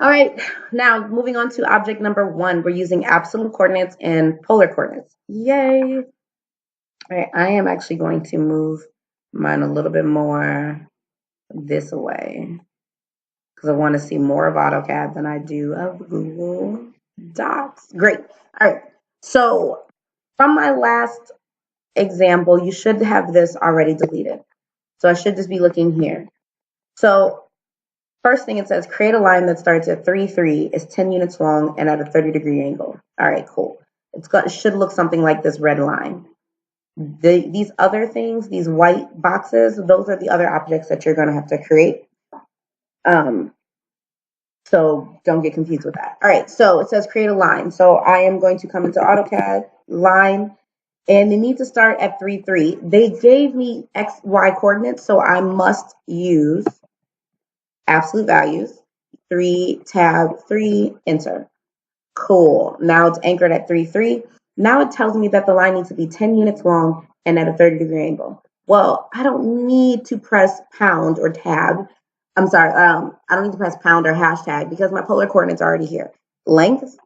All right, now moving on to object number 1, we're using absolute coordinates and polar coordinates. Yay! All right, I am actually going to move mine a little bit more this way because I want to see more of AutoCAD than I do of Google Docs. Great. All right, so from my last example, you should have this already deleted. So I should just be looking here. So first thing it says, create a line that starts at 3, 3, is 10 units long and at a 30-degree angle. All right, cool. It should look something like this red line. These other things, these white boxes, those are the other objects that you're going to have to create. So don't get confused with that. All right, so it says create a line. So I am going to come into AutoCAD, line, and they need to start at 3, 3. They gave me X, Y coordinates, so I must use absolute values, 3, tab, 3, enter. Cool. Now it's anchored at 3, 3. Now it tells me that the line needs to be 10 units long and at a 30-degree angle. Well, I don't need to press pound or tab. I'm sorry, I don't need to press pound or hashtag because my polar coordinates are already here. Length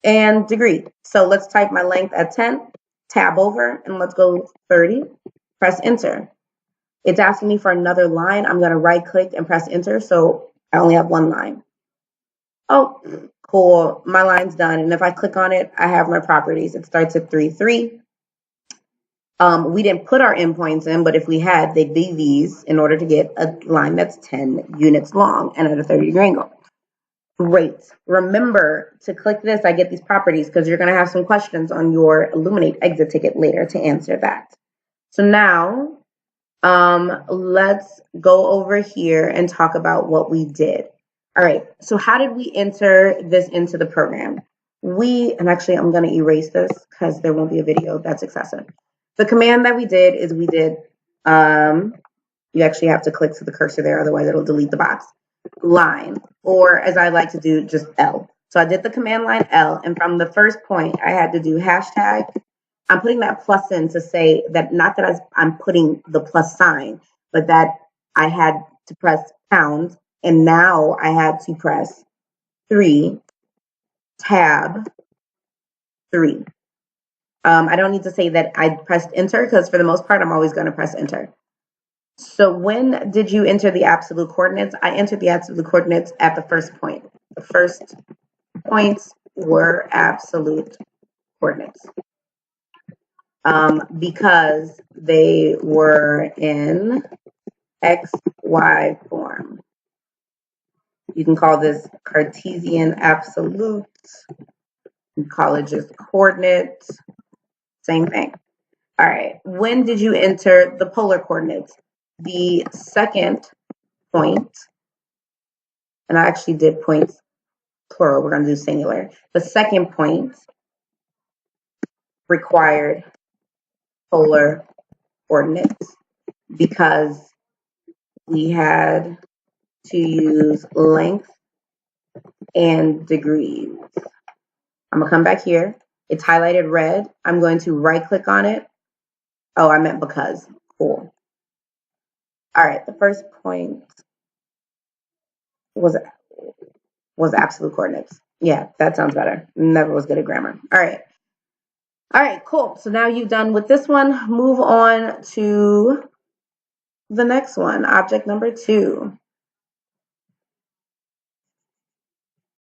and degree. So let's type my length at 10, tab over, and let's go 30, press enter. It's asking me for another line. I'm going to right click and press enter. So I only have one line. Oh, cool. My line's done. And if I click on it, I have my properties. It starts at 3, 3. We didn't put our endpoints in, but if we had, they'd be these in order to get a line that's 10 units long and at a 30-degree angle. Great. Remember to click this. I get these properties because you're going to have some questions on your Elluminate exit ticket later to answer that. So now let's go over here and talk about what we did. All right, so how did we enter this into the program? And actually I'm going to erase this because there won't be a video that's excessive. The command that we did is we did, you actually have to click to the cursor there, otherwise it'll delete the box, line, or as I like to do, just L. So I did the command line L, and from the first point I had to do hashtag. I'm putting that plus in to say that not that I'm putting the plus sign, but that I had to press pound, and now I had to press 3, tab, 3. I don't need to say that I pressed enter because for the most part, I'm always going to press enter. So when did you enter the absolute coordinates? I entered the absolute coordinates at the first point. The first points were absolute coordinates. Because they were in XY form. You can call this Cartesian absolute. You can call it just coordinates. Same thing. All right. When did you enter the polar coordinates? The second point, and I actually did points plural. We're going to do singular. The second point required polar coordinates because we had to use length and degrees. I'm gonna come back here. It's highlighted red. I'm going to right click on it. Oh, I meant because. Cool. All right, the first point was absolute coordinates. Yeah, that sounds better. Never was good at grammar. All right. All right, cool. So now you've done with this one. Move on to the next one, object number 2.